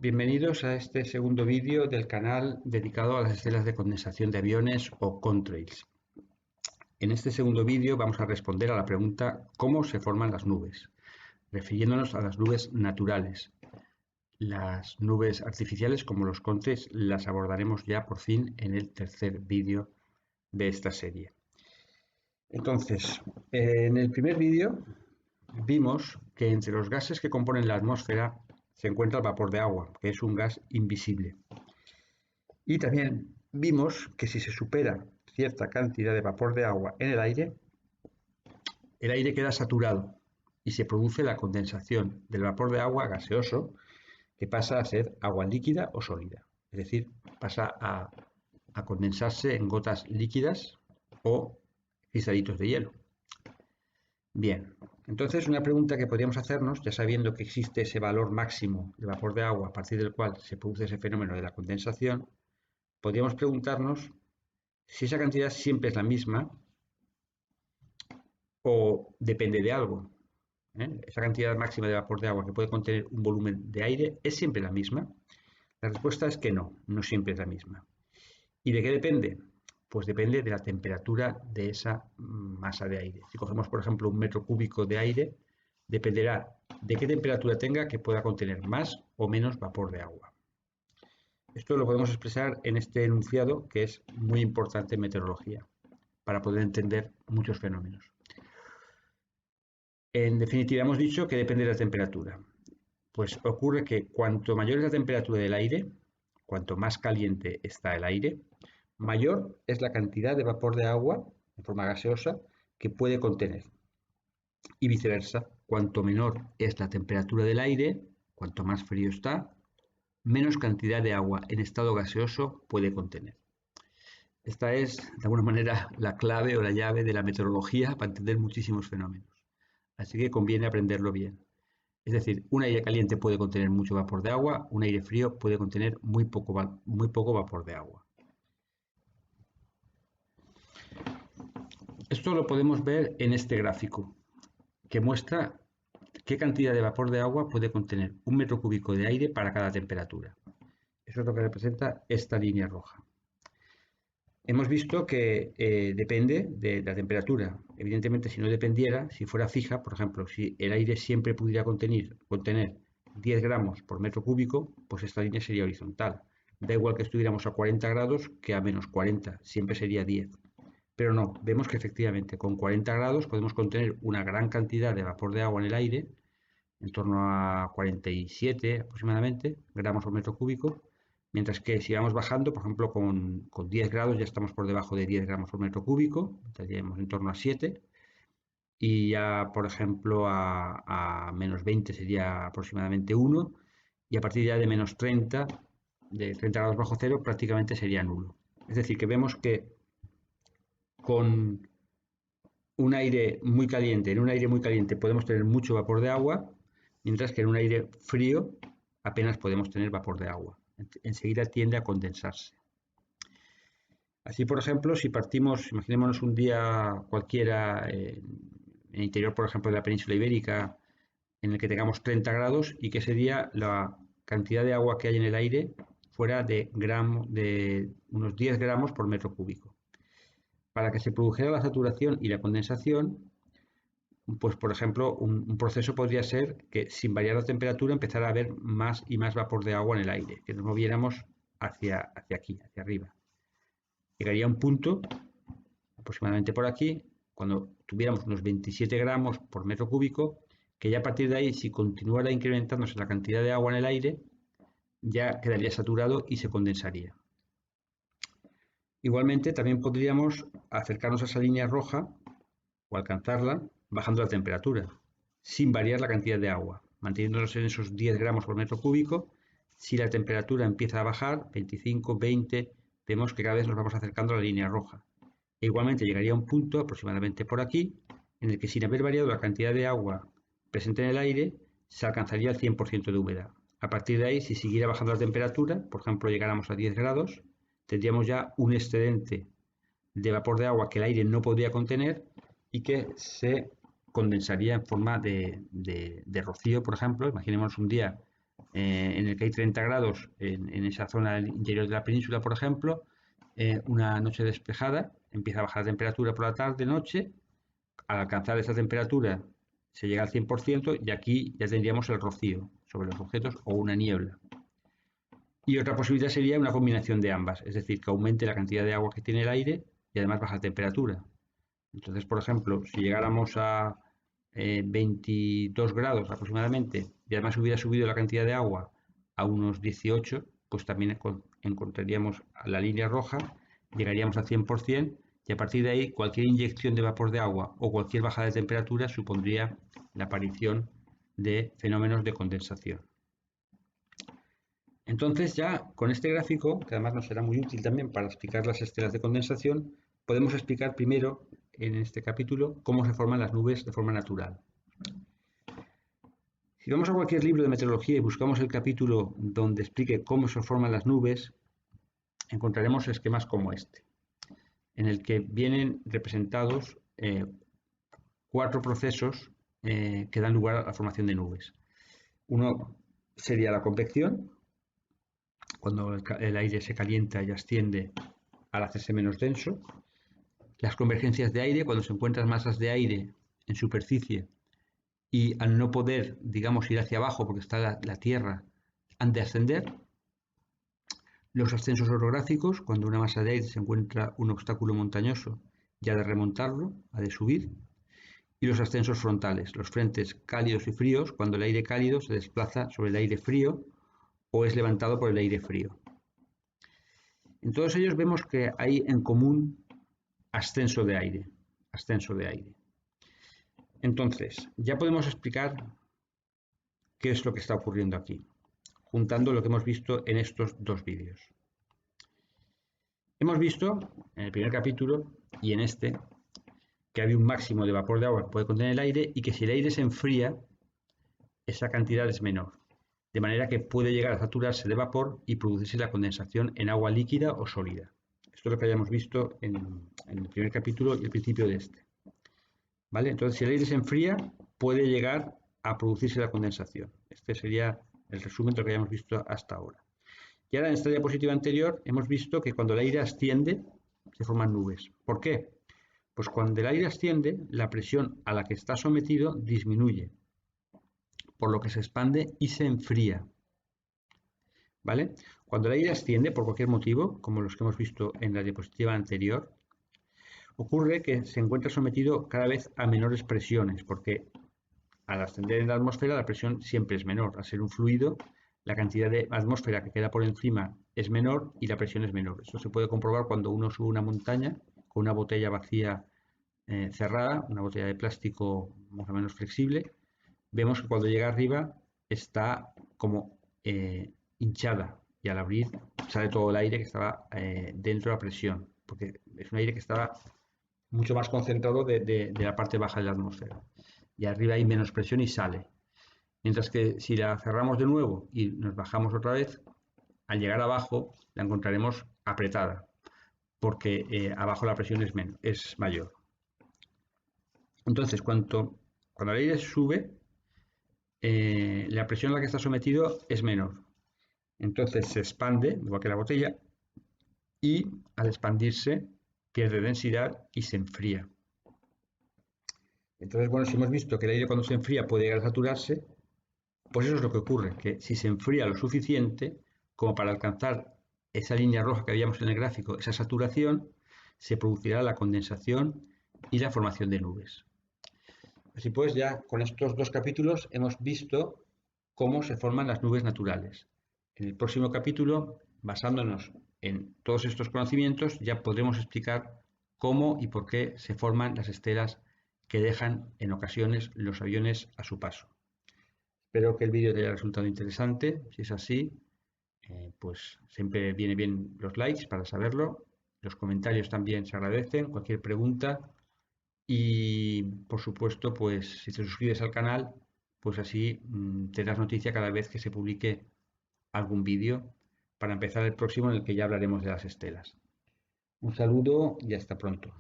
Bienvenidos a este segundo vídeo del canal dedicado a las estelas de condensación de aviones o contrails. En este segundo vídeo vamos a responder a la pregunta ¿cómo se forman las nubes?, refiriéndonos a las nubes naturales. Las nubes artificiales como los contrails las abordaremos ya por fin en el tercer vídeo de esta serie. Entonces, en el primer vídeo vimos que entre los gases que componen la atmósfera se encuentra el vapor de agua, que es un gas invisible. Y también vimos que si se supera cierta cantidad de vapor de agua en el aire queda saturado y se produce la condensación del vapor de agua gaseoso, que pasa a ser agua líquida o sólida. Es decir, pasa a condensarse en gotas líquidas o cristalitos de hielo. Bien, entonces una pregunta que podríamos hacernos, ya sabiendo que existe ese valor máximo de vapor de agua a partir del cual se produce ese fenómeno de la condensación, podríamos preguntarnos si esa cantidad siempre es la misma o depende de algo. Esa cantidad máxima de vapor de agua que puede contener un volumen de aire, ¿es siempre la misma? La respuesta es que no, no siempre es la misma. ¿Y de qué depende? Pues depende de la temperatura de esa masa de aire. Si cogemos, por ejemplo, un metro cúbico de aire, dependerá de qué temperatura tenga que pueda contener más o menos vapor de agua. Esto lo podemos expresar en este enunciado, que es muy importante en meteorología, para poder entender muchos fenómenos. En definitiva, hemos dicho que depende de la temperatura. Pues ocurre que cuanto mayor es la temperatura del aire, cuanto más caliente está el aire, mayor es la cantidad de vapor de agua en forma gaseosa que puede contener. Y viceversa, cuanto menor es la temperatura del aire, cuanto más frío está, menos cantidad de agua en estado gaseoso puede contener. Esta es, de alguna manera, la clave o la llave de la meteorología para entender muchísimos fenómenos. Así que conviene aprenderlo bien. Es decir, un aire caliente puede contener mucho vapor de agua, un aire frío puede contener muy poco vapor de agua. Esto lo podemos ver en este gráfico, que muestra qué cantidad de vapor de agua puede contener un metro cúbico de aire para cada temperatura. Eso es lo que representa esta línea roja. Hemos visto que depende de la temperatura. Evidentemente, si no dependiera, si fuera fija, por ejemplo, si el aire siempre pudiera contener 10 gramos por metro cúbico, pues esta línea sería horizontal. Da igual que estuviéramos a 40 grados que a menos 40, siempre sería 10. Pero no, vemos que efectivamente con 40 grados podemos contener una gran cantidad de vapor de agua en el aire, en torno a 47 aproximadamente gramos por metro cúbico, mientras que si vamos bajando, por ejemplo, con 10 grados ya estamos por debajo de 10 gramos por metro cúbico, estaríamos en torno a 7, y ya, por ejemplo, a menos 20 sería aproximadamente 1, y a partir ya de menos 30, de 30 grados bajo cero, prácticamente sería nulo. Es decir, que vemos que con un aire muy caliente, en un aire muy caliente podemos tener mucho vapor de agua, mientras que en un aire frío apenas podemos tener vapor de agua. Enseguida tiende a condensarse. Así, por ejemplo, si partimos, imaginémonos un día cualquiera en el interior, por ejemplo, de la península ibérica, en el que tengamos 30 grados y que ese día la cantidad de agua que hay en el aire fuera de unos 10 gramos por metro cúbico. Para que se produjera la saturación y la condensación, pues por ejemplo, un proceso podría ser que sin variar la temperatura empezara a haber más y más vapor de agua en el aire, que nos moviéramos hacia aquí, hacia arriba. Llegaría a un punto, aproximadamente por aquí, cuando tuviéramos unos 27 gramos por metro cúbico, que ya a partir de ahí, si continuara incrementándose la cantidad de agua en el aire, ya quedaría saturado y se condensaría. Igualmente, también podríamos acercarnos a esa línea roja o alcanzarla bajando la temperatura, sin variar la cantidad de agua, manteniéndonos en esos 10 gramos por metro cúbico. Si la temperatura empieza a bajar, 25, 20, vemos que cada vez nos vamos acercando a la línea roja. E igualmente llegaría a un punto, aproximadamente por aquí, en el que sin haber variado la cantidad de agua presente en el aire, se alcanzaría el 100% de humedad. A partir de ahí, si siguiera bajando la temperatura, por ejemplo, llegáramos a 10 grados, tendríamos ya un excedente de vapor de agua que el aire no podría contener y que se condensaría en forma de rocío, por ejemplo. Imaginemos un día en el que hay 30 grados en esa zona interior de la península, por ejemplo, una noche despejada, empieza a bajar la temperatura por la tarde, noche, al alcanzar esa temperatura se llega al 100% y aquí ya tendríamos el rocío sobre los objetos o una niebla. Y otra posibilidad sería una combinación de ambas, es decir, que aumente la cantidad de agua que tiene el aire y además baja la temperatura. Entonces, por ejemplo, si llegáramos a 22 grados aproximadamente y además hubiera subido la cantidad de agua a unos 18, pues también encontraríamos la línea roja, llegaríamos al 100% y a partir de ahí cualquier inyección de vapor de agua o cualquier bajada de temperatura supondría la aparición de fenómenos de condensación. Entonces ya con este gráfico, que además nos será muy útil también para explicar las estelas de condensación, podemos explicar primero en este capítulo cómo se forman las nubes de forma natural. Si vamos a cualquier libro de meteorología y buscamos el capítulo donde explique cómo se forman las nubes, encontraremos esquemas como este, en el que vienen representados 4 procesos que dan lugar a la formación de nubes. Uno sería la convección, cuando el aire se calienta y asciende al hacerse menos denso. Las convergencias de aire, cuando se encuentran masas de aire en superficie y al no poder, digamos, ir hacia abajo porque está la Tierra, han de ascender. Los ascensos orográficos, cuando una masa de aire se encuentra un obstáculo montañoso y ha de remontarlo, ha de subir. Y los ascensos frontales, los frentes cálidos y fríos, cuando el aire cálido se desplaza sobre el aire frío o es levantado por el aire frío. En todos ellos vemos que hay en común ascenso de aire, ascenso de aire. Entonces, ya podemos explicar qué es lo que está ocurriendo aquí, juntando lo que hemos visto en estos dos vídeos. Hemos visto en el primer capítulo y en este que hay un máximo de vapor de agua que puede contener el aire y que si el aire se enfría, esa cantidad es menor, de manera que puede llegar a saturarse de vapor y producirse la condensación en agua líquida o sólida. Esto es lo que hayamos visto en el primer capítulo y el principio de este. ¿Vale? Entonces, si el aire se enfría, puede llegar a producirse la condensación. Este sería el resumen de lo que hayamos visto hasta ahora. Y ahora en esta diapositiva anterior hemos visto que cuando el aire asciende, se forman nubes. ¿Por qué? Pues cuando el aire asciende, la presión a la que está sometido disminuye, por lo que se expande y se enfría. ¿Vale? Cuando el aire asciende por cualquier motivo, como los que hemos visto en la diapositiva anterior, ocurre que se encuentra sometido cada vez a menores presiones, porque al ascender en la atmósfera la presión siempre es menor. Al ser un fluido, la cantidad de atmósfera que queda por encima es menor y la presión es menor. Esto se puede comprobar cuando uno sube una montaña con una botella vacía cerrada, una botella de plástico más o menos flexible. Vemos que cuando llega arriba está como hinchada y al abrir sale todo el aire que estaba dentro de la presión, porque es un aire que estaba mucho más concentrado de la parte baja de la atmósfera. Y arriba hay menos presión y sale. Mientras que si la cerramos de nuevo y nos bajamos otra vez, al llegar abajo la encontraremos apretada, porque abajo la presión es mayor. Entonces, cuando el aire sube, la presión a la que está sometido es menor. Entonces se expande, igual que la botella, y al expandirse pierde densidad y se enfría. Entonces, bueno, si hemos visto que el aire cuando se enfría puede llegar a saturarse, pues eso es lo que ocurre, que si se enfría lo suficiente como para alcanzar esa línea roja que veíamos en el gráfico, esa saturación, se producirá la condensación y la formación de nubes. Así pues, ya con estos dos capítulos hemos visto cómo se forman las nubes naturales. En el próximo capítulo, basándonos en todos estos conocimientos, ya podremos explicar cómo y por qué se forman las estelas que dejan en ocasiones los aviones a su paso. Espero que el vídeo te haya resultado interesante. Si es así, pues siempre viene bien los likes para saberlo. Los comentarios también se agradecen. Cualquier pregunta. Y por supuesto, pues si te suscribes al canal, pues así te das noticia cada vez que se publique algún vídeo para empezar el próximo en el que ya hablaremos de las estelas. Un saludo y hasta pronto.